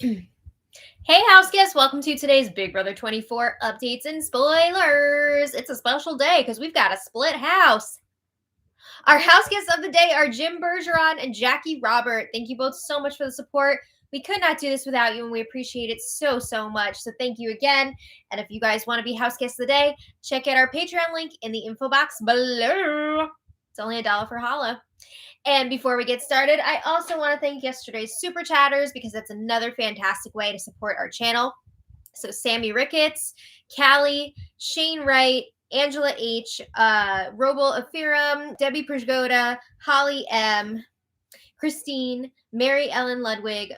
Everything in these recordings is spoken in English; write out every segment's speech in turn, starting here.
Hey, house guests, welcome to today's Big Brother 24 updates and spoilers. It's a special day because we've got a split house. Our house guests of the day are Jim Bergeron and Jackie Robert. Thank you both so much for the support. We could not do this without you, and we appreciate it so, so much. So thank you again. And if you guys want to be house guests of the day, check out our Patreon link in the info box below. It's only $1 for holla. And before we get started, I also want to thank yesterday's super chatters because that's another fantastic way to support our channel. So Sammy Ricketts, Callie, Shane Wright, Angela H, Roble Afiram, Debbie Prishgoda, Holly M, Christine, Mary Ellen Ludwig,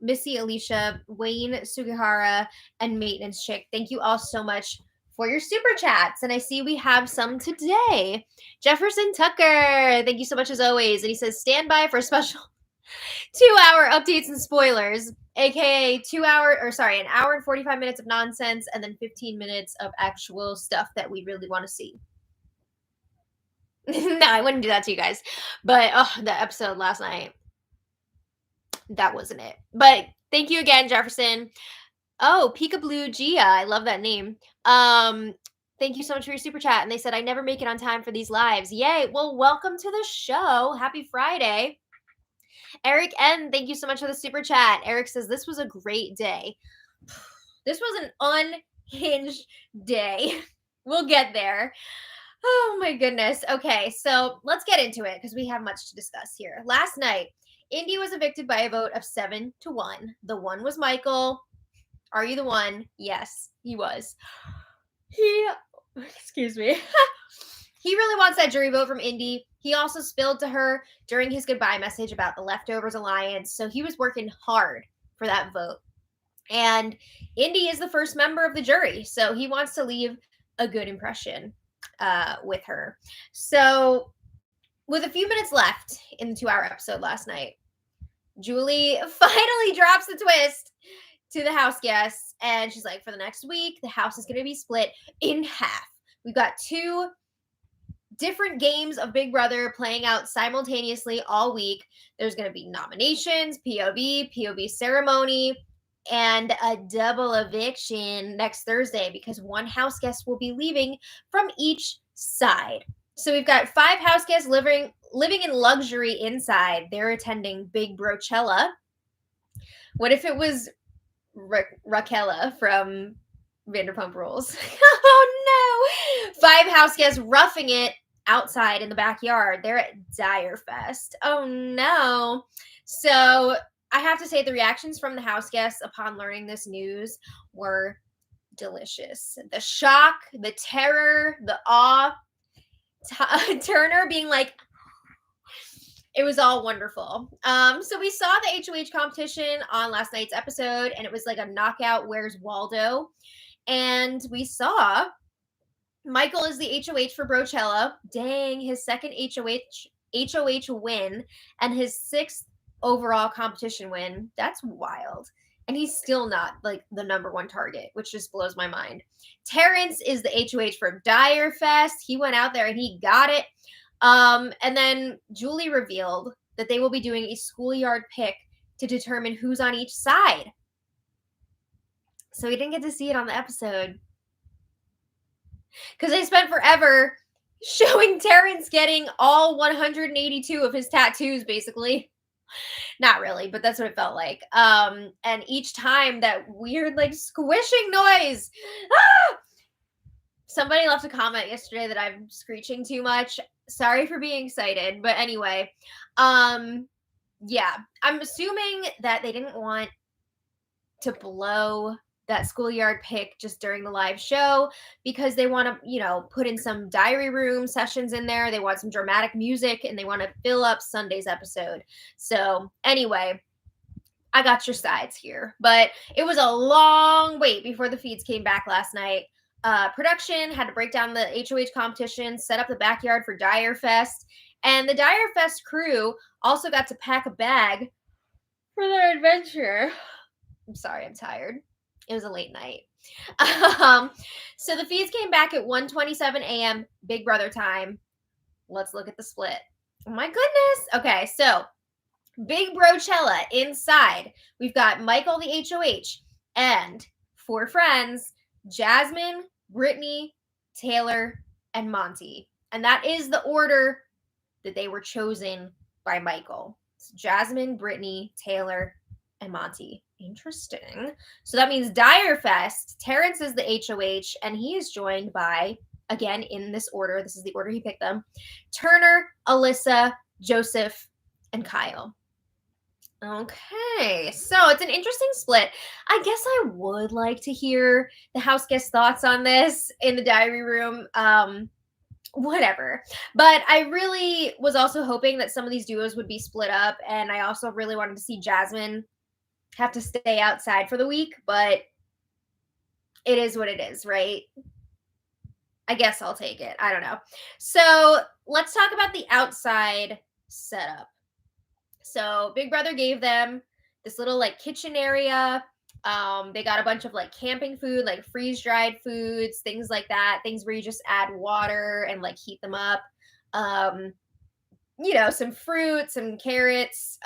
Missy Alicia, Wayne Sugihara, and Maintenance Chick. Thank you all so much for your super chats. And I see we have some today. Jefferson Tucker, thank you so much as always. And he says, stand by for a special 2-hour updates and spoilers, aka an hour and 45 minutes of nonsense, and then 15 minutes of actual stuff that we really want to see. No, I wouldn't do that to you guys. But the episode last night, that wasn't it. But thank you again, Jefferson. Oh, Peekaboo Gia. I love that name. Thank you so much for your super chat. And they said, I never make it on time for these lives. Yay. Well, welcome to the show. Happy Friday. Eric N, thank you so much for the super chat. Eric says, this was a great day. This was an unhinged day. We'll get there. Oh my goodness. Okay, so let's get into it because we have much to discuss here. Last night, Indy was evicted by a vote of 7-1. The one was Michael. Are you the one? Yes, he was. Excuse me. He really wants that jury vote from Indy. He also spilled to her during his goodbye message about the Leftovers Alliance. So he was working hard for that vote. And Indy is the first member of the jury. So he wants to leave a good impression with her. So with a few minutes left in the 2-hour episode last night, Julie finally drops the twist to the house guests. And she's like, for the next week, the house is going to be split in half. We've got 2 different games of Big Brother playing out simultaneously all week. There's going to be nominations, POV ceremony, and a double eviction next Thursday because one house guest will be leaving from each side. So we've got 5 house guests living in luxury inside. They're attending Big Brochella. What if it was Raquella from Vanderpump Rules? Oh no! 5 house guests roughing it outside in the backyard. They're at Dyer Fest. Oh no. So I have to say the reactions from the house guests upon learning this news were delicious. The shock, the terror, the awe. Turner being like, it was all wonderful. So we saw the HOH competition on last night's episode, and it was like a knockout Where's Waldo. And we saw Michael is the HOH for Brochella. Dang, his second HOH win and his 6th overall competition win. That's wild. And he's still not like the number 1 target, which just blows my mind. Terrance is the HOH for Dyer Fest. He went out there and he got it. And then Julie revealed that they will be doing a schoolyard pick to determine who's on each side. So we didn't get to see it on the episode because they spent forever showing Terrance getting all 182 of his tattoos, basically. Not really, but that's what it felt like. And each time that weird, like, squishing noise. Ah! Somebody left a comment yesterday that I'm screeching too much. Sorry for being excited. But anyway, yeah, I'm assuming that they didn't want to blow that schoolyard pick just during the live show because they want to, put in some diary room sessions in there. They want some dramatic music and they want to fill up Sunday's episode. So anyway, I got your sides here, but it was a long wait before the feeds came back last night. Production had to break down the HOH competition, set up the backyard for Dyer Fest, and the Dyer Fest crew also got to pack a bag for their adventure. I'm sorry, I'm tired. It was a late night. So the feeds came back at 1:27 a.m. Big Brother time. Let's look at the split. Oh my goodness. Okay, so Big Brochella inside. We've got Michael the HOH and 4 friends, Jasmine, Brittany, Taylor, and Monte. And that is the order that they were chosen by Michael. It's Jasmine, Brittany, Taylor, and Monte. Interesting. So that means Dyer Fest, Terrance is the HOH, and he is joined by, again, in this order, this is the order he picked them, Turner, Alyssa, Joseph, and Kyle. Okay, so it's an interesting split. I guess I would like to hear the house guest thoughts on this in the diary room. Whatever. But I really was also hoping that some of these duos would be split up, and I also really wanted to see Jasmine have to stay outside for the week, but it is what it is, right? I guess I'll take it. I don't know. So let's talk about the outside setup. So Big Brother gave them this little like kitchen area. They got a bunch of like camping food, like freeze dried foods, things like that, things where you just add water and like heat them up. You know, some fruit, some carrots,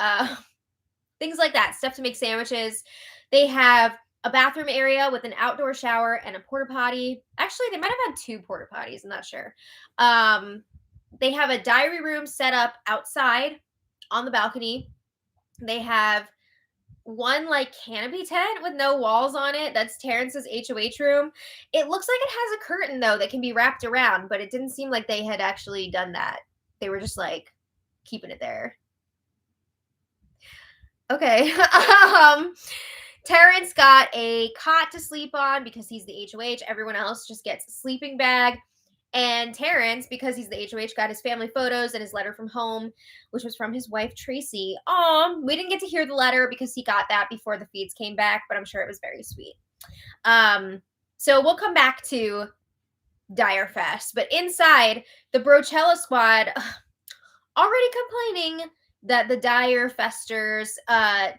things like that, stuff to make sandwiches. They have a bathroom area with an outdoor shower and a porta potty. Actually, they might have had 2 porta potties. I'm not sure. They have a diary room set up outside on the balcony. They have one like canopy tent with no walls on it. That's Terrance's HOH room. It looks like it has a curtain though that can be wrapped around, but it didn't seem like they had actually done that. They were just like keeping it there. Okay. Terrance got a cot to sleep on because he's the HOH. Everyone else just gets a sleeping bag. And Terrance, because he's the HOH, got his family photos and his letter from home, which was from his wife, Tracy. We didn't get to hear the letter because he got that before the feeds came back, but I'm sure it was very sweet. So we'll come back to Dyer Fest. But inside, the Brochella squad already complaining that the Dyer Festers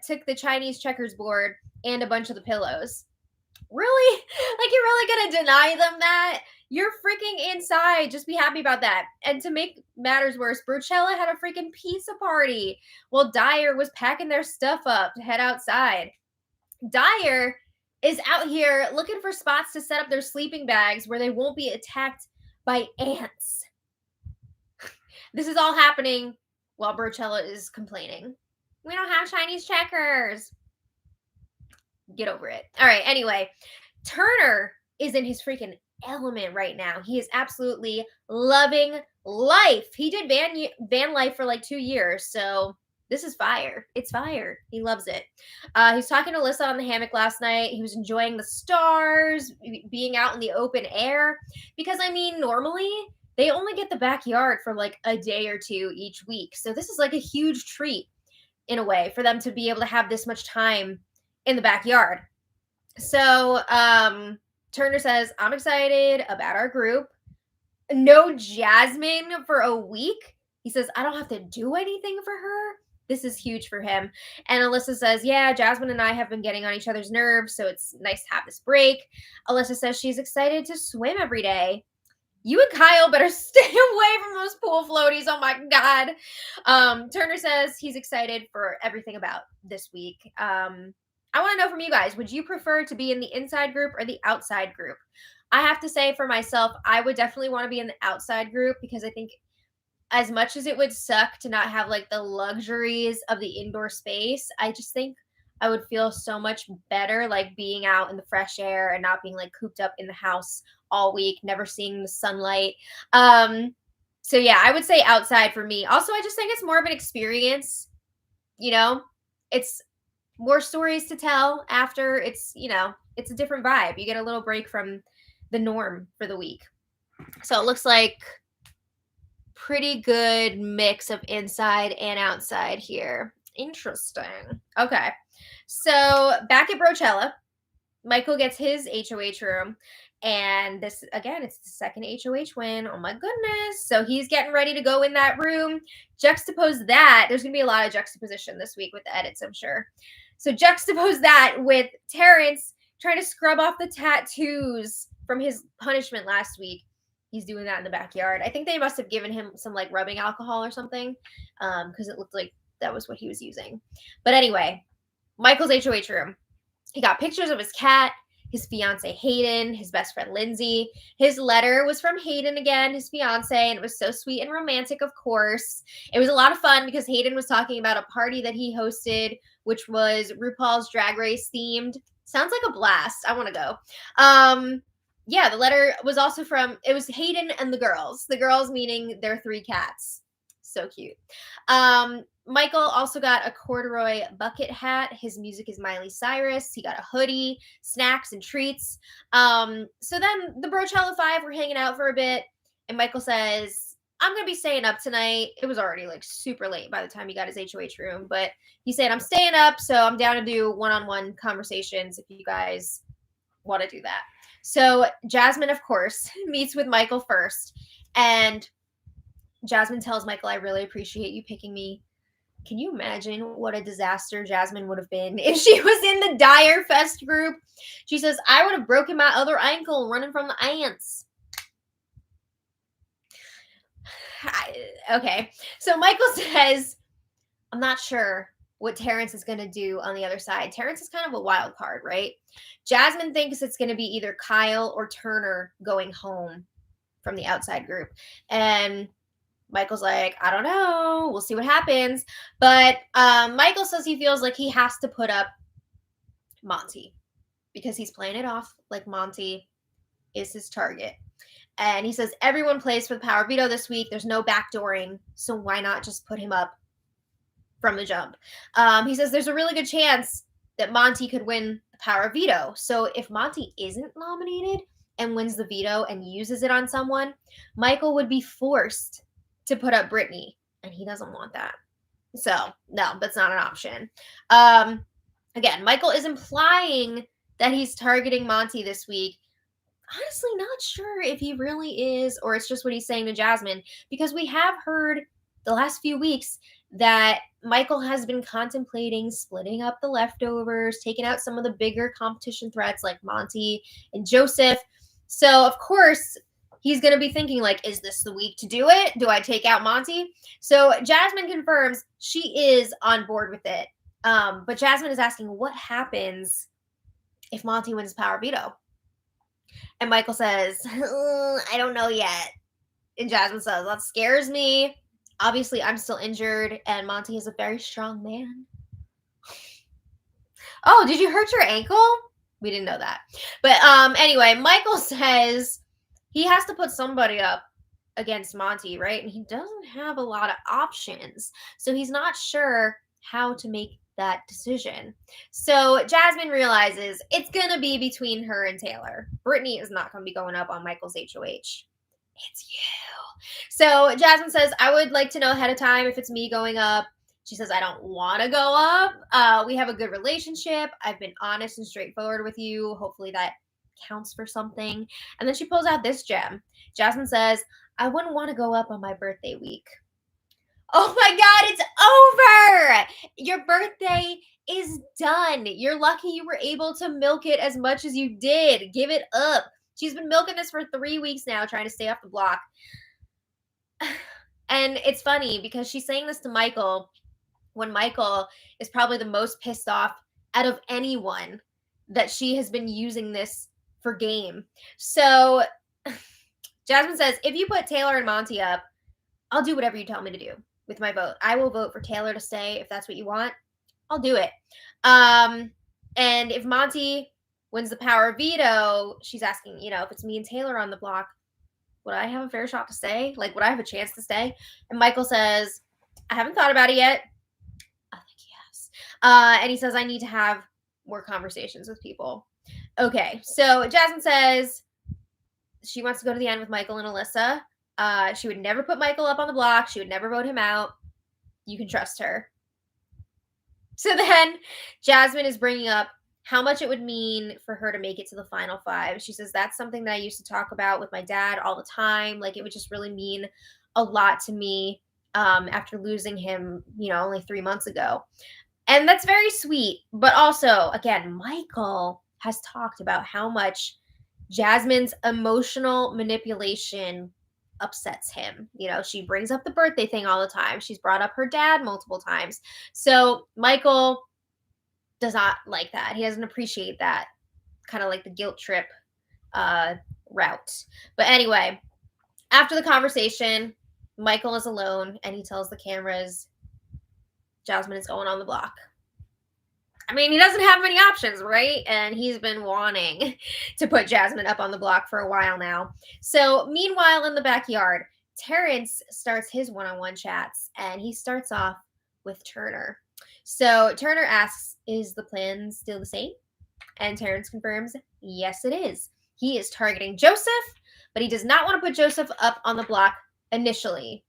took the Chinese checkers board and a bunch of the pillows. Really? Like, you're really going to deny them that? You're freaking inside. Just be happy about that. And to make matters worse, Brochella had a freaking pizza party while Dyer was packing their stuff up to head outside. Dyer is out here looking for spots to set up their sleeping bags where they won't be attacked by ants. This is all happening while Brochella is complaining. We don't have Chinese checkers. Get over it. All right, anyway, Turner is in his freaking element right now. He is absolutely loving life. He did van life for like 2 years, so this is fire. It's fire. He loves it. He was talking to Alyssa on the hammock last night. He was enjoying the stars, being out in the open air, because I mean, normally they only get the backyard for like a day or 2 each week. So this is like a huge treat in a way for them to be able to have this much time in the backyard. So Turner says, I'm excited about our group. No Jasmine for a week. He says, I don't have to do anything for her. This is huge for him. And Alyssa says, yeah, Jasmine and I have been getting on each other's nerves, so it's nice to have this break. Alyssa says she's excited to swim every day. You and Kyle better stay away from those pool floaties. Oh my God. Turner says he's excited for everything about this week. I want to know from you guys, would you prefer to be in the inside group or the outside group? I have to say for myself, I would definitely want to be in the outside group because I think as much as it would suck to not have like the luxuries of the indoor space, I just think I would feel so much better like being out in the fresh air and not being like cooped up in the house all week, never seeing the sunlight. So yeah, I would say outside for me. Also, I just think it's more of an experience, you know? It's more stories to tell after. It's, you know, it's a different vibe. You get a little break from the norm for the week. So it looks like pretty good mix of inside and outside here. Interesting. Okay. So back at Brochella, Michael gets his HOH room. And this, again, it's the second HOH win. Oh my goodness. So he's getting ready to go in that room. Juxtapose that. There's going to be a lot of juxtaposition this week with the edits, I'm sure. So juxtapose that with Terrance trying to scrub off the tattoos from his punishment last week. He's doing that in the backyard. I think they must have given him some like rubbing alcohol or something because it looked like that was what he was using. But anyway, Michael's HOH room. He got pictures of his cat, his fiance Hayden, his best friend Lindsay. His letter was from Hayden again, his fiance, and it was so sweet and romantic, of course. It was a lot of fun because Hayden was talking about a party that he hosted, which was RuPaul's Drag Race themed. Sounds like a blast. I want to go. Yeah, the letter was also it was Hayden and the girls. The girls meaning their 3 cats. So cute. Michael also got a corduroy bucket hat. His music is Miley Cyrus. He got a hoodie, snacks, and treats. So then the Brochella 5 were hanging out for a bit, and Michael says, I'm going to be staying up tonight. It was already like super late by the time he got his HOH room, but he said, I'm staying up, so I'm down to do one-on-one conversations if you guys want to do that. So Jasmine, of course, meets with Michael first, and Jasmine tells Michael, I really appreciate you picking me. Can you imagine what a disaster Jasmine would have been if she was in the Dyer Fest group? She says, I would have broken my other ankle running from the ants. Okay. So Michael says, I'm not sure what Terrance is going to do on the other side. Terrance is kind of a wild card, right? Jasmine thinks it's going to be either Kyle or Turner going home from the outside group. And Michael's like, I don't know. We'll see what happens. But Michael says he feels like he has to put up Monte because he's playing it off like Monte is his target. And he says everyone plays for the power veto this week. There's no backdooring. So why not just put him up from the jump? He says there's a really good chance that Monte could win the power veto. So if Monte isn't nominated and wins the veto and uses it on someone, Michael would be forced to put up Brittany, and he doesn't want that. So, no, that's not an option. Again, Michael is implying that he's targeting Monte this week. Honestly, not sure if he really is, or it's just what he's saying to Jasmine, because we have heard the last few weeks that Michael has been contemplating splitting up the leftovers, taking out some of the bigger competition threats like Monte and Joseph. So, of course, he's going to be thinking, like, is this the week to do it? Do I take out Monte? So Jasmine confirms she is on board with it. But Jasmine is asking, what happens if Monte wins power veto? And Michael says, I don't know yet. And Jasmine says, that scares me. Obviously, I'm still injured, and Monte is a very strong man. Oh, did you hurt your ankle? We didn't know that. But anyway, Michael says he has to put somebody up against Monte, right? And he doesn't have a lot of options. So he's not sure how to make that decision. So Jasmine realizes it's going to be between her and Taylor. Brittany is not going to be going up on Michael's HOH. It's you. So Jasmine says, I would like to know ahead of time if it's me going up. She says, I don't want to go up. We have a good relationship. I've been honest and straightforward with you. Hopefully that counts for something. And then she pulls out this gem. Jasmine says, I wouldn't want to go up on my birthday week. Oh my God, it's over. Your birthday is done. You're lucky you were able to milk it as much as you did. Give it up. She's been milking this for 3 weeks now, trying to stay off the block. And it's funny because she's saying this to Michael when Michael is probably the most pissed off out of anyone that she has been using this for game. So Jasmine says, if you put Taylor and Monte up, I'll do whatever you tell me to do with my vote. I will vote for Taylor to stay if that's what you want. I'll do it. And if Monte wins the power veto, she's asking, if it's me and Taylor on the block, would I have a fair shot to stay? Like, would I have a chance to stay? And Michael says, I haven't thought about it yet. I think yes. And he says, I need to have more conversations with people. Okay, so Jasmine says she wants to go to the end with Michael and Alyssa. She would never put Michael up on the block. She would never vote him out. You can trust her. So then Jasmine is bringing up how much it would mean for her to make it to the final 5. She says, that's something that I used to talk about with my dad all the time. Like, it would just really mean a lot to me after losing him, only 3 months ago. And that's very sweet. But also, again, Michael has talked about how much Jasmine's emotional manipulation upsets him. You know, she brings up the birthday thing all the time. She's brought up her dad multiple times. So Michael does not like that. He doesn't appreciate that, kind of like the guilt trip route. But anyway, after the conversation, Michael is alone and he tells the cameras Jasmine is going on the block. I mean, he doesn't have many options, right? And he's been wanting to put Jasmine up on the block for a while now. So meanwhile, in the backyard, Terrance starts his one-on-one chats, and he starts off with Turner. So Turner asks, is the plan still the same? And Terrance confirms, yes, it is. He is targeting Joseph, but he does not want to put Joseph up on the block initially.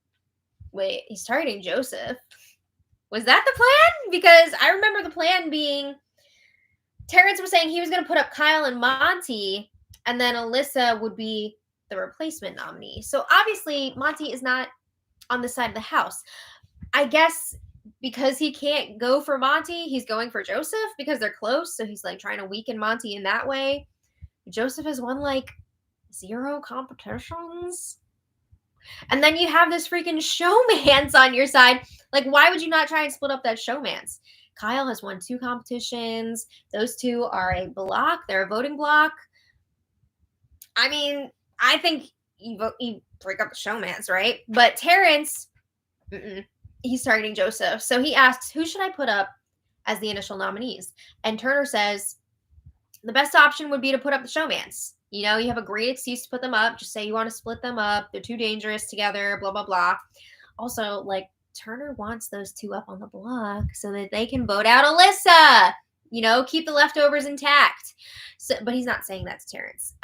Wait, he's targeting Joseph? Was that the plan? Because I remember the plan being Terrance was saying he was going to put up Kyle and Monte, and then Alyssa would be the replacement nominee. So obviously, Monte is not on the side of the house. I guess because he can't go for Monte, he's going for Joseph because they're close. So he's like trying to weaken Monte in that way. Joseph has won like 0 competitions. And then you have this freaking showmance on your side. Like, why would you not try and split up that showmance? Kyle has won 2 competitions. Those 2 are a block. They're a voting block. I mean, I think you break up the showmance, right? But Terrance, he's targeting Joseph. So he asks, who should I put up as the initial nominees? And Turner says, the best option would be to put up the showmance. You know, you have a great excuse to put them up. Just say you want to split them up. They're too dangerous together, blah, blah, blah. Also, like, Turner wants those 2 up on the block so that they can vote out Alyssa. You know, keep the leftovers intact. So, but he's not saying that to Terrance.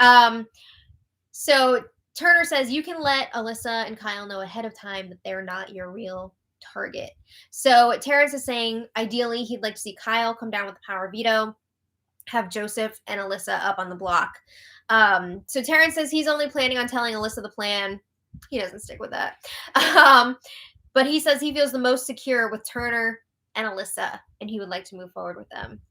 So Turner says you can let Alyssa and Kyle know ahead of time that they're not your real target. So Terrance is saying ideally he'd like to see Kyle come down with the power veto, have Joseph and Alyssa up on the block. So Terrance says he's only planning on telling Alyssa the plan. He doesn't stick with that. But he says he feels the most secure with Turner and Alyssa, and he would like to move forward with them.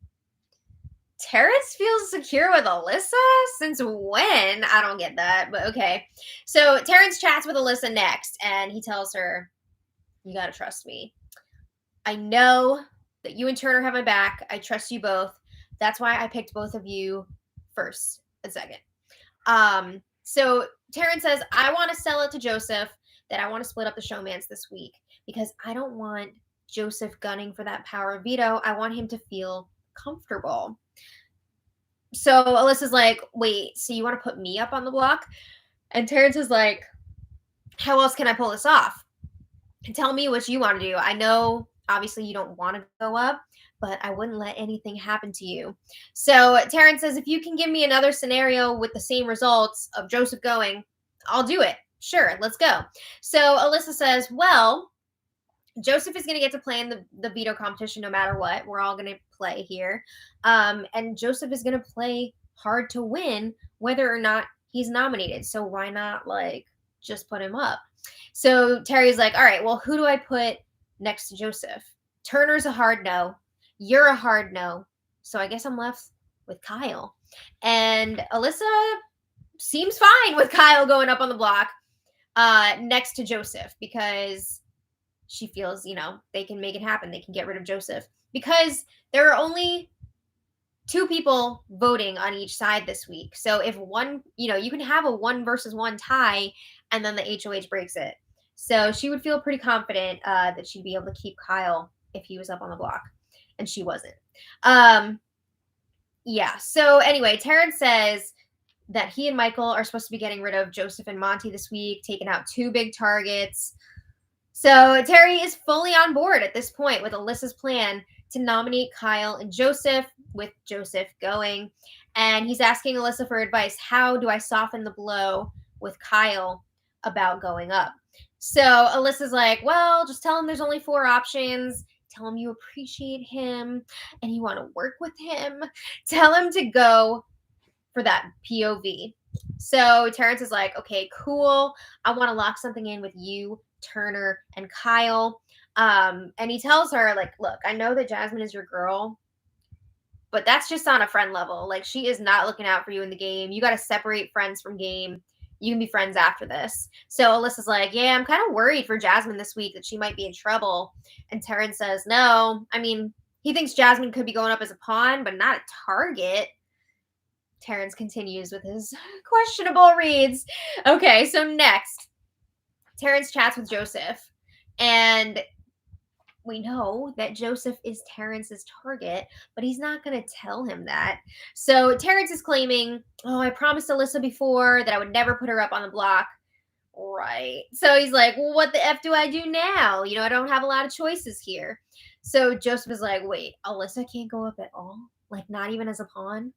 Terrance feels secure with Alyssa? Since when? I don't get that, but okay. So Terrance chats with Alyssa next, and he tells her, you gotta trust me. I know that you and Turner have my back. I trust you both. That's why I picked both of you first and second. So Terrance says, I want to sell it to Joseph that I want to split up the showmance this week because I don't want Joseph gunning for that power veto. I want him to feel comfortable. So Alyssa's like, wait, so you want to put me up on the block? And Terrance is like, how else can I pull this off? Tell me what you want to do. I know, obviously, you don't want to go up, but I wouldn't let anything happen to you. So Terrance says, if you can give me another scenario with the same results of Joseph going, I'll do it. Sure, let's go. So Alyssa says, well, Joseph is going to get to play in the veto competition no matter what. We're all going to play here. And Joseph is going to play hard to win whether or not he's nominated. So why not, like, just put him up? So Terry's like, all right, well, who do I put next to Joseph? Turner's a hard no. You're a hard no. So I guess I'm left with Kyle. And Alyssa seems fine with Kyle going up on the block next to Joseph because she feels, you know, they can make it happen. They can get rid of Joseph because there are only 2 people voting on each side this week. So if one, you know, you can have a 1 versus 1 tie and then the HOH breaks it. So she would feel pretty confident that she'd be able to keep Kyle if he was up on the block. And she wasn't. Yeah. So anyway, Terrance says that he and Michael are supposed to be getting rid of Joseph and Monte this week, taking out 2 big targets. So Terry is fully on board at this point with Alyssa's plan to nominate Kyle and Joseph, with Joseph going. And he's asking Alyssa for advice. How do I soften the blow with Kyle about going up? So Alyssa's like, well, just tell him there's only 4 options. Tell him you appreciate him and you want to work with him. Tell him to go for that POV. So Terrance is like, okay, cool. I want to lock something in with you, Turner, and Kyle. And he tells her, like, look, I know that Jasmine is your girl, but that's just on a friend level. Like, she is not looking out for you in the game. You got to separate friends from game. You can be friends after this. So Alyssa's like, yeah, I'm kind of worried for Jasmine this week that she might be in trouble. And Terrance says, no. I mean, he thinks Jasmine could be going up as a pawn, but not a target. Terrance continues with his questionable reads. Okay, so next, Terrance chats with Joseph. And we know that Joseph is Terrance's target, but he's not going to tell him that. So Terrance is claiming, oh, I promised Alyssa before that I would never put her up on the block. Right. So he's like, well, what the F do I do now? I don't have a lot of choices here. So Joseph is like, wait, Alyssa can't go up at all? Like, not even as a pawn?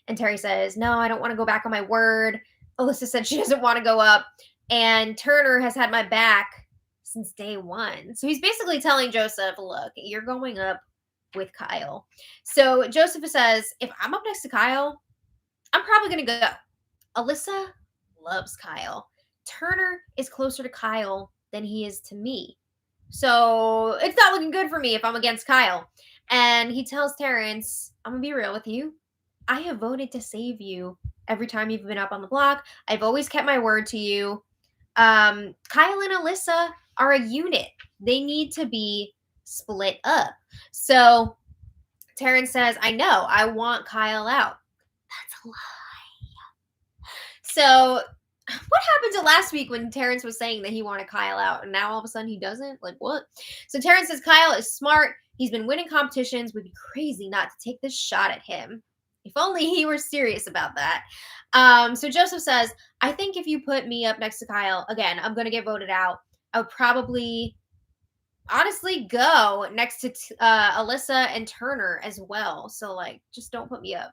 And Terry says, no, I don't want to go back on my word. Alyssa said she doesn't want to go up. And Turner has had my back since day one. So he's basically telling Joseph, look, you're going up with Kyle. So Joseph says, if I'm up next to Kyle, I'm probably going to go. Alyssa loves Kyle. Turner is closer to Kyle than he is to me. So it's not looking good for me if I'm against Kyle. And he tells Terrance, I'm going to be real with you. I have voted to save you every time you've been up on the block. I've always kept my word to you. Kyle and Alyssa are a unit. They need to be split up. So Terrance says, I know. I want Kyle out. That's a lie. So what happened to last week when Terrance was saying that he wanted Kyle out and now all of a sudden he doesn't? Like, what? So Terrance says Kyle is smart. He's been winning competitions. Would be crazy not to take this shot at him. If only he were serious about that. So Joseph says, I think if you put me up next to Kyle, again, I'm going to get voted out. I would probably honestly go next to Alyssa and Turner as well. So, like, just don't put me up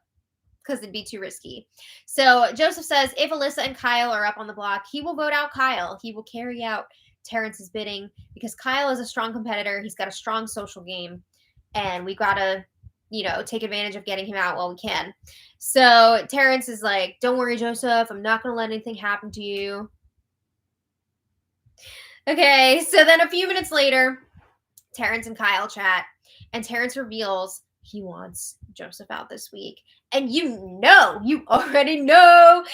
because it'd be too risky. So Joseph says, if Alyssa and Kyle are up on the block, he will vote out Kyle. He will carry out Terrance's bidding because Kyle is a strong competitor. He's got a strong social game. And we got to take advantage of getting him out while we can. So Terrance is like, don't worry, Joseph. I'm not going to let anything happen to you. Okay, so then a few minutes later, Terrance and Kyle chat, and Terrance reveals he wants Joseph out this week. And you already know,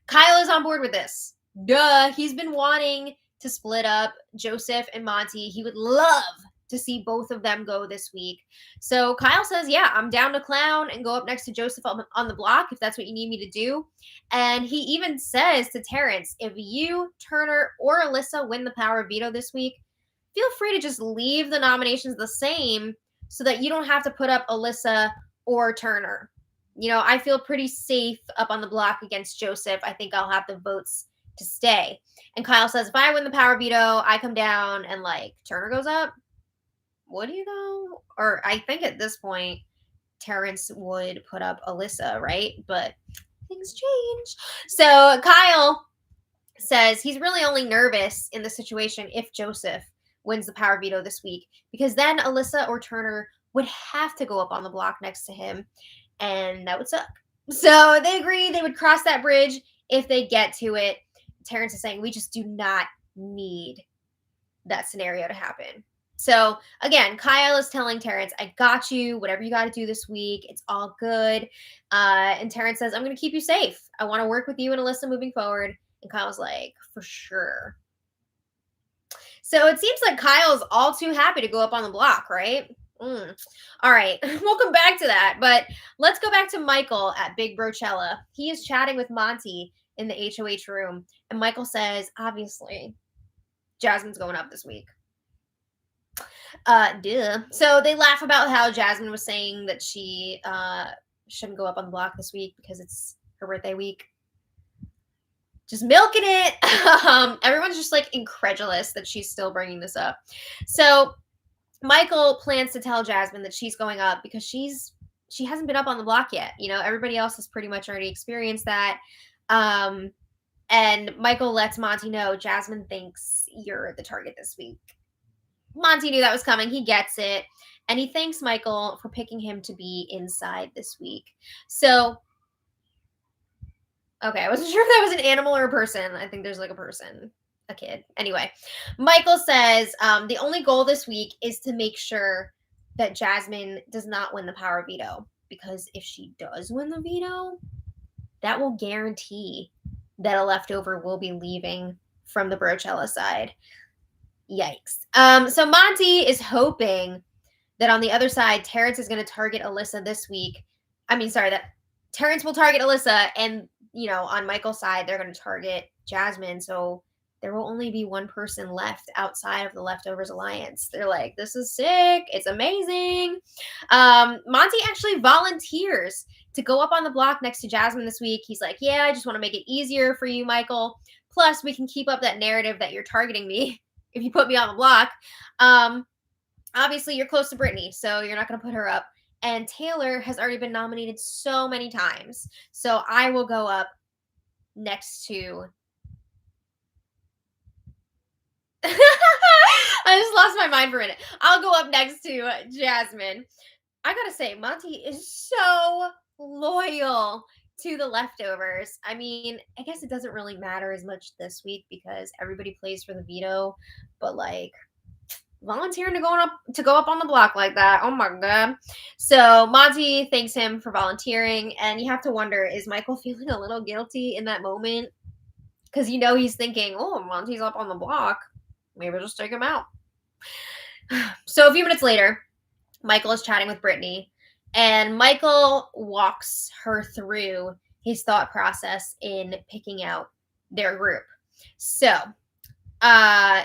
Kyle is on board with this. Duh, he's been wanting to split up Joseph and Monte. He would love to see both of them go this week. So Kyle says, yeah, I'm down to clown and go up next to Joseph on the block if that's what you need me to do. And he even says to Terrance, if you, Turner, or Alyssa win the power of veto this week, feel free to just leave the nominations the same so that you don't have to put up Alyssa or Turner. I feel pretty safe up on the block against Joseph. I think I'll have the votes to stay. And Kyle says, if I win the power veto, I come down and, like, Turner goes up. Would you though? Or I think at this point, Terrance would put up Alyssa, right? But things change. So Kyle says he's really only nervous in the situation if Joseph wins the power veto this week, because then Alyssa or Turner would have to go up on the block next to him, and that would suck. So they agree they would cross that bridge if they get to it. Terrance is saying we just do not need that scenario to happen. So again, Kyle is telling Terrance, I got you, whatever you got to do this week, it's all good. And Terrance says, I'm going to keep you safe. I want to work with you and Alyssa moving forward. And Kyle's like, for sure. So it seems like Kyle's all too happy to go up on the block, right? All right, we'll come back to that. But let's go back to Michael at Big Brochella. He is chatting with Monte in the HOH room. And Michael says, obviously, Jasmine's going up this week. Duh. So they laugh about how Jasmine was saying that she shouldn't go up on the block this week because it's her birthday week. Just milking it. Everyone's just like incredulous that she's still bringing this up. So Michael plans to tell Jasmine that she's going up because she hasn't been up on the block yet. Everybody else has pretty much already experienced that. And Michael lets Monte know Jasmine thinks you're the target this week. Monte knew that was coming. He gets it. And he thanks Michael for picking him to be inside this week. So, okay, I wasn't sure if that was an animal or a person. I think there's like a person, a kid. Anyway, Michael says the only goal this week is to make sure that Jasmine does not win the power veto. Because if she does win the veto, that will guarantee that a leftover will be leaving from the Brochella side. Yikes. So Monte is hoping that on the other side, Terrance is going to target Alyssa this week. That Terrance will target Alyssa, and, on Michael's side, they're going to target Jasmine. So there will only be one person left outside of the Leftovers Alliance. They're like, this is sick. It's amazing. Monte actually volunteers to go up on the block next to Jasmine this week. He's like, yeah, I just want to make it easier for you, Michael. Plus, we can keep up that narrative that you're targeting me if you put me on the block. Obviously, you're close to Brittany, so you're not going to put her up. And Taylor has already been nominated so many times. So I will go up next to... I just lost my mind for a minute. I'll go up next to Jasmine. I gotta say, Monte is so loyal to the Leftovers. I guess it doesn't really matter as much this week because everybody plays for the veto, but volunteering to go up on the block like that. Oh my god. So Monte thanks him for volunteering, and you have to wonder, is Michael feeling a little guilty in that moment? Because he's thinking, oh, Monte's up on the block. Maybe I'll just take him out. So a few minutes later, Michael is chatting with Brittany, and Michael walks her through his thought process in picking out their group. So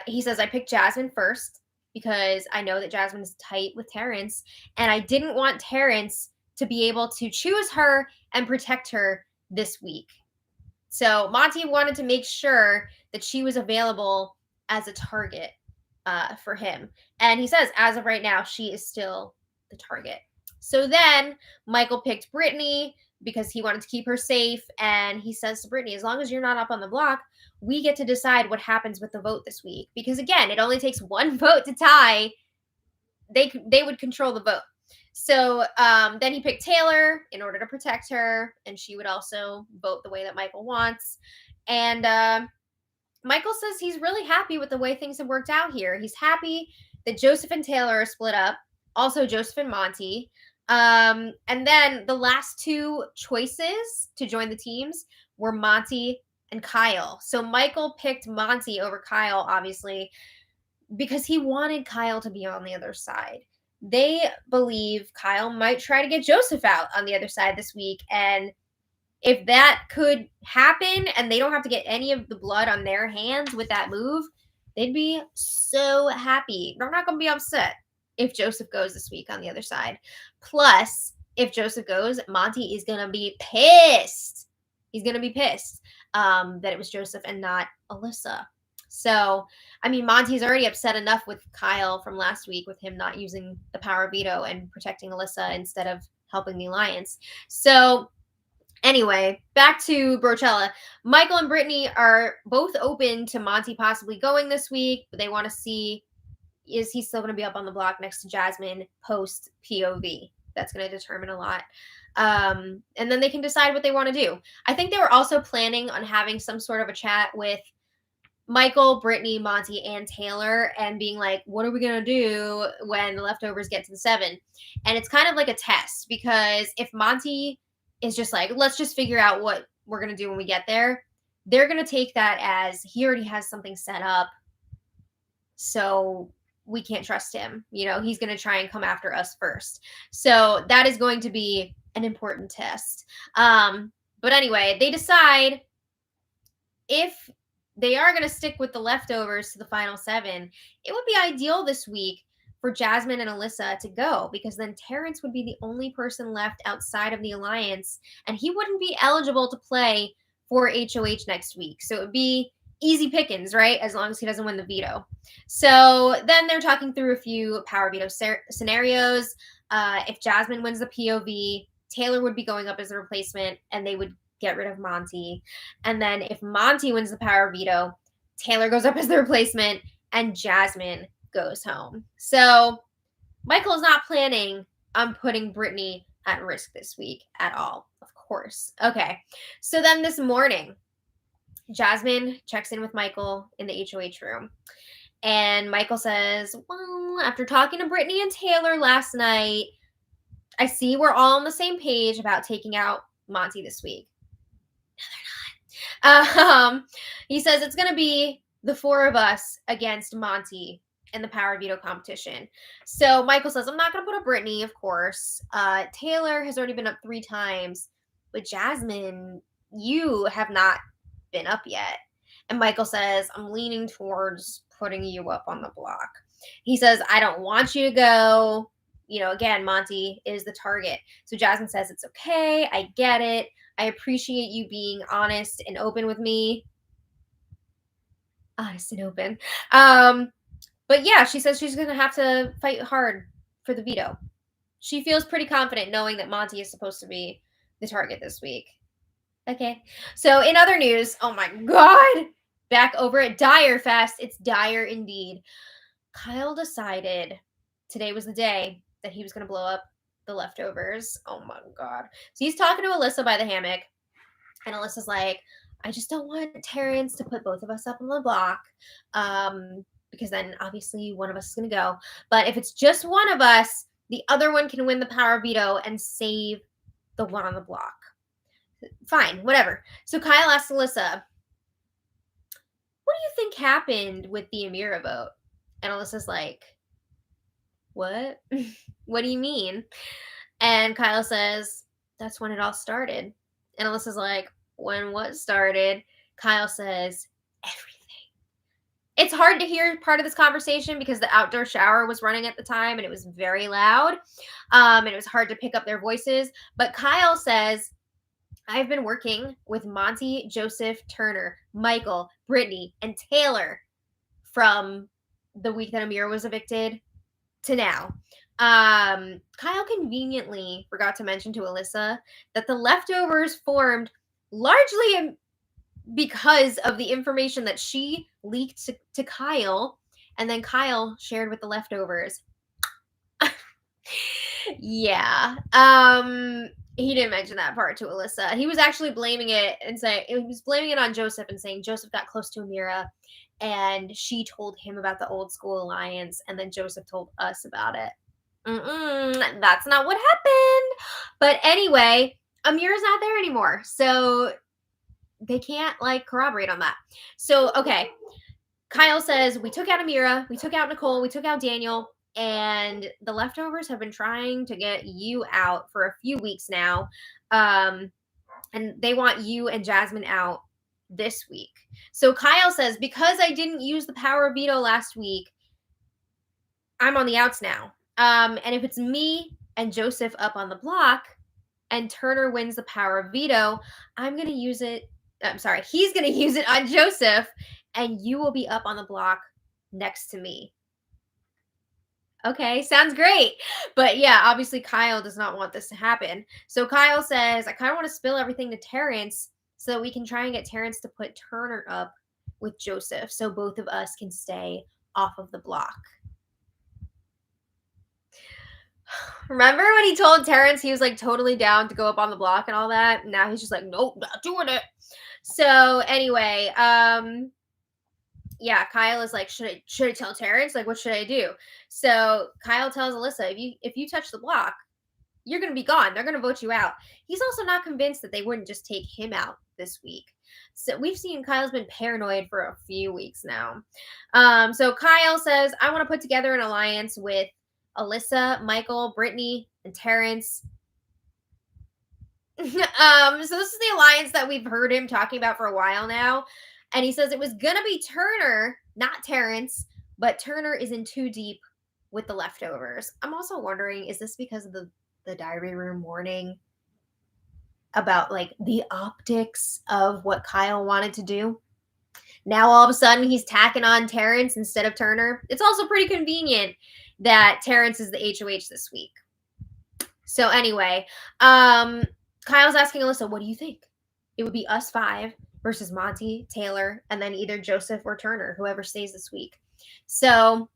he says, I picked Jasmine first because I know that Jasmine is tight with Terrance, and I didn't want Terrance to be able to choose her and protect her this week. So Monte wanted to make sure that she was available as a target for him. And he says, as of right now, she is still the target. So then Michael picked Brittany because he wanted to keep her safe. And he says to Brittany, as long as you're not up on the block, we get to decide what happens with the vote this week. Because again, it only takes one vote to tie. They would control the vote. So then he picked Taylor in order to protect her, and she would also vote the way that Michael wants. And Michael says he's really happy with the way things have worked out here. He's happy that Joseph and Taylor are split up, also Joseph and Monte. And then the last two choices to join the teams were Monte and Kyle. So Michael picked Monte over Kyle, obviously, because he wanted Kyle to be on the other side. They believe Kyle might try to get Joseph out on the other side this week. And if that could happen and they don't have to get any of the blood on their hands with that move, they'd be so happy. They're not going to be upset if Joseph goes this week on the other side. Plus, if Joseph goes, Monte is going to be pissed. He's going to be pissed that it was Joseph and not Alyssa. So, Monte's already upset enough with Kyle from last week with him not using the power veto and protecting Alyssa instead of helping the Alliance. So, anyway, back to Brochella. Michael and Brittany are both open to Monte possibly going this week, but they want to see, is he still going to be up on the block next to Jasmine post POV? That's going to determine a lot. And then they can decide what they want to do. I think they were also planning on having some sort of a chat with Michael, Brittany, Monte, and Taylor, and being like, what are we going to do when the Leftovers get to the 7? And it's kind of like a test, because if Monte is just like, let's just figure out what we're going to do when we get there, they're going to take that as he already has something set up, so we can't trust him. He's going to try and come after us first. So that is going to be an important test. But anyway, they decide if they are going to stick with the Leftovers to the final 7, it would be ideal this week for Jasmine and Alyssa to go, because then Terrance would be the only person left outside of the Alliance, and he wouldn't be eligible to play for HOH next week. So it would be easy pickings, right? As long as he doesn't win the veto. So then they're talking through a few power veto scenarios. If Jasmine wins the POV, Taylor would be going up as a replacement, and they would get rid of Monte. And then if Monte wins the power veto, Taylor goes up as the replacement, and Jasmine goes home. So Michael is not planning on putting Brittany at risk this week at all, of course. Okay, so then this morning, Jasmine checks in with Michael in the HOH room. And Michael says, well, after talking to Brittany and Taylor last night, I see we're all on the same page about taking out Monte this week. He says it's going to be the four of us against Monte in the power veto competition. So Michael says, I'm not going to put up Brittany, of course. Taylor has already been up 3 times, but Jasmine, you have not been up yet. And Michael says, I'm leaning towards putting you up on the block. He says, I don't want you to go. You know, again, Monte is the target. So Jasmine says, it's okay. I get it. I appreciate you being honest and open with me. Honest and open. But yeah, she says she's going to have to fight hard for the veto. She feels pretty confident knowing that Monte is supposed to be the target this week. Okay. So in other news, oh my God, back over at Dyer Fest, it's Dyre indeed. Kyle decided today was the day that he was going to blow up the leftovers. Oh my God. So he's talking to Alyssa by the hammock, and Alyssa's like, I just don't want Terrance to put both of us up on the block, because then obviously one of us is going to go. But if it's just one of us, the other one can win the power veto and save the one on the block. Fine, whatever. So Kyle asks Alyssa, what do you think happened with the Amira vote? And Alyssa's like, what? What do you mean? And Kyle says, that's when it all started. And Alyssa's like, when what started? Kyle says, everything. It's hard to hear part of this conversation because the outdoor shower was running at the time and it was very loud. And it was hard to pick up their voices. But Kyle says, I've been working with Monte, Joseph, Turner, Michael, Brittany, and Taylor from the week that Amira was evicted to now. Kyle conveniently forgot to mention to Alyssa that the leftovers formed largely because of the information that she leaked to Kyle, and then Kyle shared with the leftovers. Yeah. He didn't mention that part to Alyssa. He was actually blaming it on Joseph and saying Joseph got close to Amira and she told him about the old school alliance, and then Joseph told us about it. That's not what happened. But anyway, Amira's not there anymore, so they can't corroborate on that. So, okay. Kyle says, we took out Amira, we took out Nicole, we took out Daniel, and the leftovers have been trying to get you out for a few weeks now. And they want you and Jasmine out this week. So Kyle says, because I didn't use the power of veto last week, I'm on the outs now. And if it's me and Joseph up on the block and Turner wins the power of veto, I'm going to use it. I'm sorry, he's going to use it on Joseph, and you will be up on the block next to me. Okay, sounds great. But yeah, obviously Kyle does not want this to happen. So Kyle says, I kind of want to spill everything to Terrance so that we can try and get Terrance to put Turner up with Joseph so both of us can stay off of the block. Remember when he told Terrance he was totally down to go up on the block and all that? Now he's just like, nope, not doing it. So anyway, yeah, Kyle is like, should I tell Terrance? What should I do? So Kyle tells Alyssa, if you touch the block, you're going to be gone. They're going to vote you out. He's also not convinced that they wouldn't just take him out this week. So we've seen Kyle's been paranoid for a few weeks now. So Kyle says, I want to put together an alliance with Alyssa, Michael, Brittany, and Terrance. So this is the alliance that we've heard him talking about for a while now. And he says it was going to be Turner, not Terrance, but Turner is in too deep with the leftovers. I'm also wondering, is this because of the diary room warning about the optics of what Kyle wanted to do? Now all of a sudden he's tacking on Terrance instead of Turner. It's also pretty convenient that Terrance is the HOH this week. So anyway, Kyle's asking Alyssa, what do you think? It would be us 5 versus Monte, Taylor, and then either Joseph or Turner, whoever stays this week. So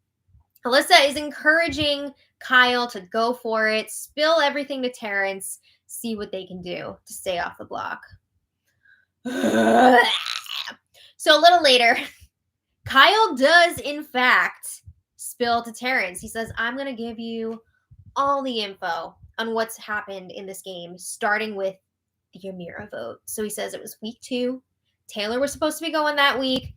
Alyssa is encouraging Kyle to go for it, spill everything to Terrance, see what they can do to stay off the block. So a little later, Kyle does, in fact, spill to Terrance. He says, I'm going to give you all the info on what's happened in this game, starting with the Amira vote. So he says it was week 2. Taylor was supposed to be going that week.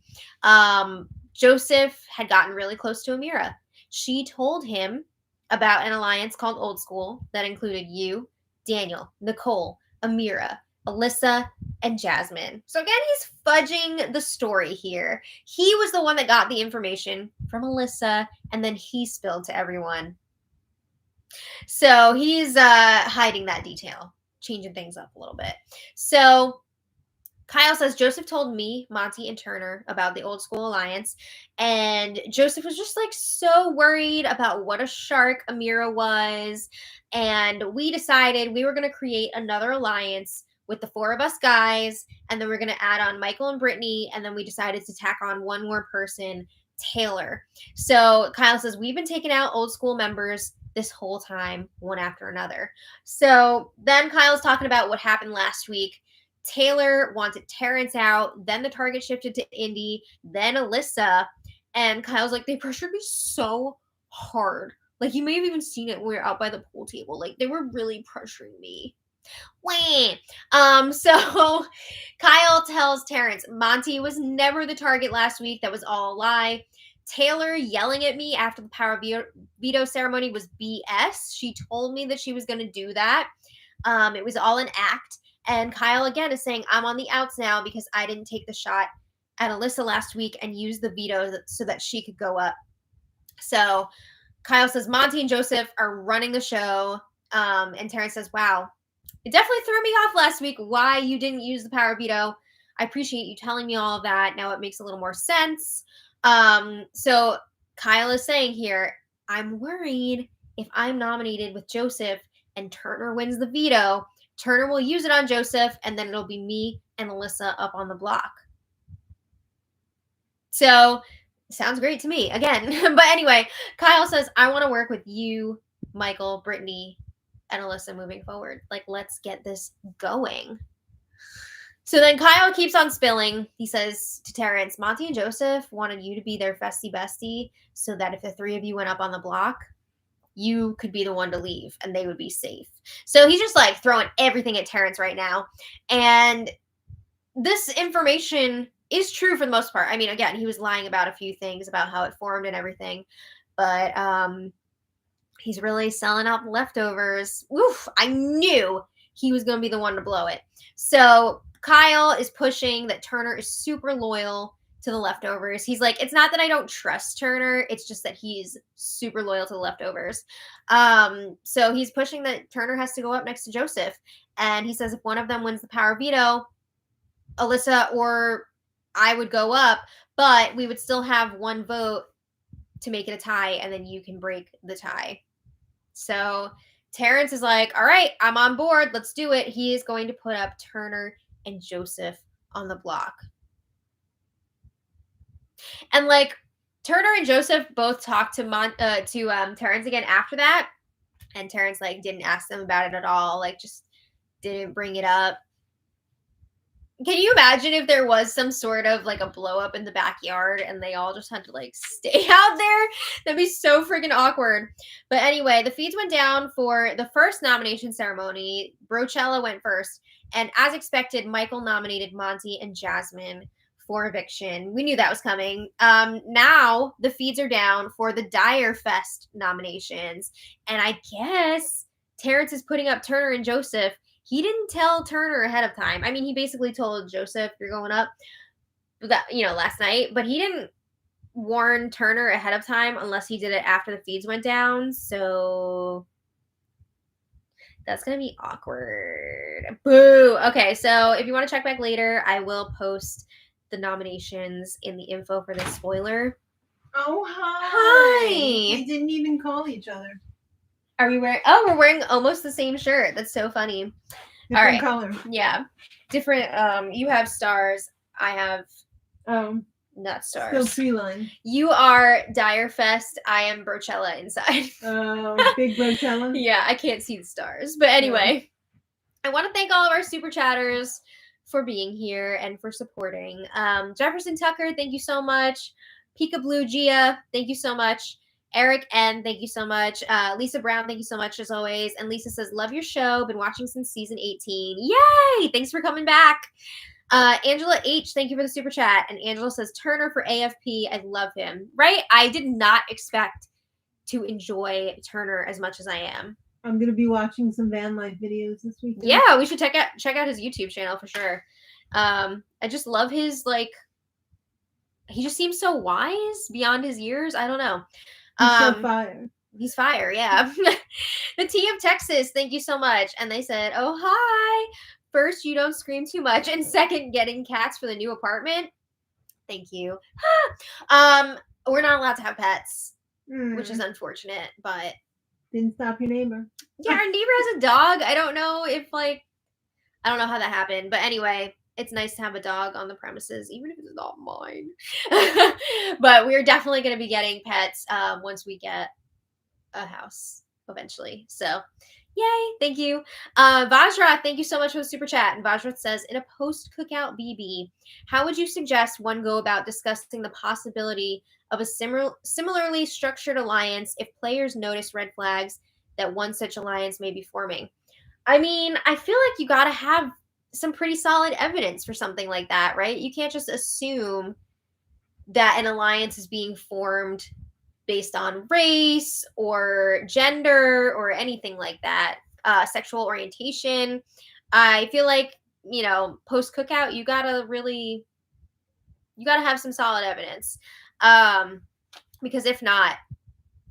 Joseph had gotten really close to Amira. She told him about an alliance called Old School that included you, Daniel, Nicole, Amira, Alyssa, and Jasmine. So again, he's fudging the story here. He was the one that got the information from Alyssa, and then he spilled to everyone. So he's hiding that detail, changing things up a little bit. So Kyle says, Joseph told me, Monte, and Turner about the Old School Alliance, and Joseph was just like so worried about what a shark Amira was, and we decided we were going to create another alliance with the 4 of us guys, and then we're going to add on Michael and Brittany, and then we decided to tack on one more person, Taylor. So Kyle says, we've been taking out Old School members this whole time, one after another. So then Kyle's talking about what happened last week. Taylor wanted Terrance out, then the target shifted to Indy, then Alyssa, and Kyle's like, they pressured me so hard. Like, you may have even seen it when we were out by the pool table. Like, they were really pressuring me. Wait. So Kyle tells Terrance, Monte was never the target last week. That was all a lie. Taylor yelling at me after the power veto ceremony was BS. She told me that she was going to do that. It was all an act. And Kyle, again, is saying, I'm on the outs now because I didn't take the shot at Alyssa last week and use the veto so that she could go up. So Kyle says, Monte and Joseph are running the show. And Terrance says, wow, it definitely threw me off last week why you didn't use the power veto. I appreciate you telling me all of that. Now it makes a little more sense. So Kyle is saying here, I'm worried if I'm nominated with Joseph and Turner wins the veto, Turner will use it on Joseph, and then it'll be me and Alyssa up on the block. So, sounds great to me, again. But anyway, Kyle says, I want to work with you, Michael, Brittany, and Alyssa moving forward. Like, let's get this going. So then Kyle keeps on spilling. He says to Terrance, Monte and Joseph wanted you to be their festy bestie so that if the 3 of you went up on the block, you could be the one to leave and they would be safe. So he's just like throwing everything at Terrance right now. And this information is true for the most part. I mean, again, he was lying about a few things about how it formed and everything, but he's really selling out the leftovers. Oof, I knew he was going to be the one to blow it. So Kyle is pushing that Turner is super loyal to the leftovers. He's like, it's not that I don't trust Turner, it's just that he's super loyal to the leftovers. So he's pushing that Turner has to go up next to Joseph. And he says if one of them wins the power veto, Alyssa or I would go up, but we would still have one vote to make it a tie, and then you can break the tie. So Terrance is like, all right, I'm on board. Let's do it. He is going to put up Turner and Joseph on the block. And like Turner and Joseph both talked to Terrance again after that, and Terrance like didn't ask them about it at all, like just didn't bring it up. Can you imagine if there was some sort of like a blow up in the backyard and they all just had to like stay out there? That'd be so freaking awkward. But anyway, the feeds went down for the first nomination ceremony. Brochella went first, and as expected, Michael nominated Monte and Jasmine for eviction. We knew that was coming. Now the feeds are down for the Dyer Fest nominations, and I guess Terrance is putting up Turner and Joseph. He didn't tell Turner ahead of time. I mean, he basically told Joseph, you're going up, that, last night, but he didn't warn Turner ahead of time unless he did it after the feeds went down. So that's going to be awkward. Boo. Okay, so if you want to check back later, I will post the nominations in the info for this spoiler. Oh, Hi. We didn't even call each other. Are we wearing? Oh, we're wearing almost the same shirt. That's so funny. Different color. Yeah. Different. You have stars. I have not stars. Still tree line. You are Dyer Fest. I am Brochella inside. Oh, big Brochella. Yeah, I can't see the stars. But anyway, I want to thank all of our super chatters for being here and for supporting. Jefferson Tucker, thank you so much. Pika Blue Gia, thank you so much. Eric N, thank you so much. Lisa Brown, thank you so much as always. And Lisa says, love your show. Been watching since season 18. Yay! Thanks for coming back. Angela H, thank you for the super chat. And Angela says, Turner for AFP. I love him. Right? I did not expect to enjoy Turner as much as I am. I'm gonna be watching some van life videos this weekend. Yeah, we should check out his YouTube channel for sure. I just love his, like, he just seems so wise beyond his years. I don't know. He's so fire. He's fire, yeah. The T of Texas, thank you so much. And they said, oh, hi. First, you don't scream too much. And second, getting cats for the new apartment. Thank you. We're not allowed to have pets, which is unfortunate, but didn't stop your neighbor. Yeah, our neighbor has a dog. I don't know if, like, I don't know how that happened. But anyway, it's nice to have a dog on the premises, even if it's not mine. But we're definitely going to be getting pets once we get a house eventually. So, yay. Thank you. Vajra, thank you so much for the super chat. And Vajra says, in a post-cookout BB, how would you suggest one go about discussing the possibility of a similarly structured alliance if players notice red flags that one such alliance may be forming? I mean, I feel like you got to have some pretty solid evidence for something like that, right? You can't just assume that an alliance is being formed based on race or gender or anything like that, sexual orientation. I feel like, you know, post cookout, you gotta have some solid evidence, because if not,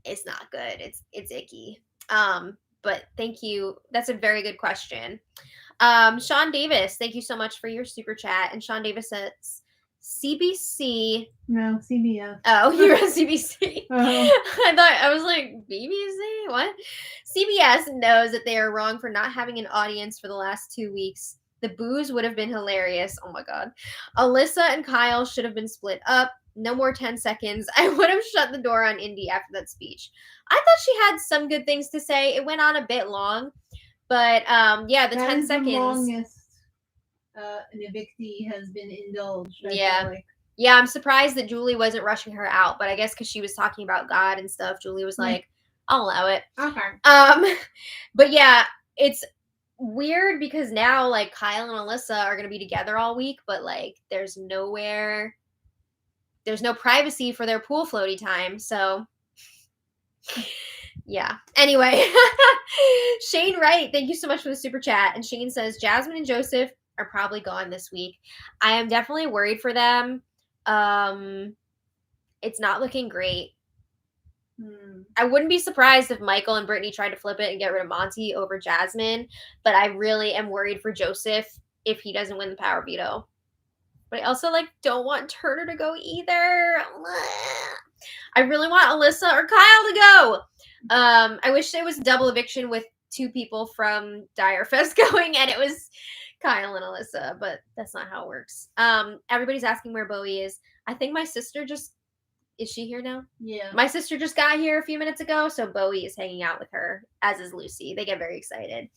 it's not good. It's icky. But thank you. That's a very good question. Sean Davis, thank you so much for your super chat. And Sean Davis says, CBC. No, CBS. Oh, you wrote CBC. Uh-huh. I was like, BBC? What? CBS knows that they are wrong for not having an audience for the last 2 weeks. The booze would have been hilarious. Oh my God. Alyssa and Kyle should have been split up. No more 10 seconds. I would have shut the door on Indy after that speech. I thought she had some good things to say. It went on a bit long. But yeah, the 10 seconds. The longest an evictee has been indulged. Yeah. Like. Yeah, I'm surprised that Julie wasn't rushing her out, but I guess because she was talking about God and stuff, Julie was like, I'll allow it. Okay. But yeah, it's weird because now, like, Kyle and Alyssa are going to be together all week, but, like, there's no privacy for their pool floaty time, so yeah. Anyway, Shane Wright, thank you so much for the super chat. And Shane says, Jasmine and Joseph are probably gone this week. I am definitely worried for them. It's not looking great. I wouldn't be surprised if Michael and Brittany tried to flip it and get rid of Monte over Jasmine, but I really am worried for Joseph if he doesn't win the power veto. But I also, like, don't want Turner to go either. I really want Alyssa or Kyle to go. I wish it was double eviction with 2 people from Dyer Fest going, and it was Kyle and Alyssa, but that's not how it works. Everybody's asking where Bowie is. I think my sister is she here now? Yeah. My sister just got here a few minutes ago, so Bowie is hanging out with her, as is Lucy. They get very excited.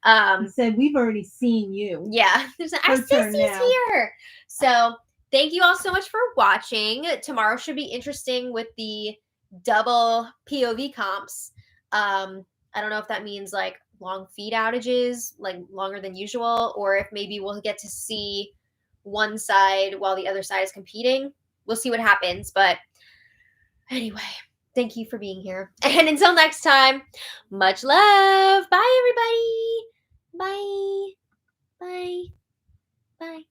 He said, we've already seen you. Yeah. Our sissy's here. So thank you all so much for watching. Tomorrow should be interesting with the double POV comps. I don't know if that means, like, long feed outages, like longer than usual, or if maybe we'll get to see one side while the other side is competing. We'll see what happens. But anyway, thank you for being here. And until next time, much love. Bye, everybody. Bye. Bye. Bye.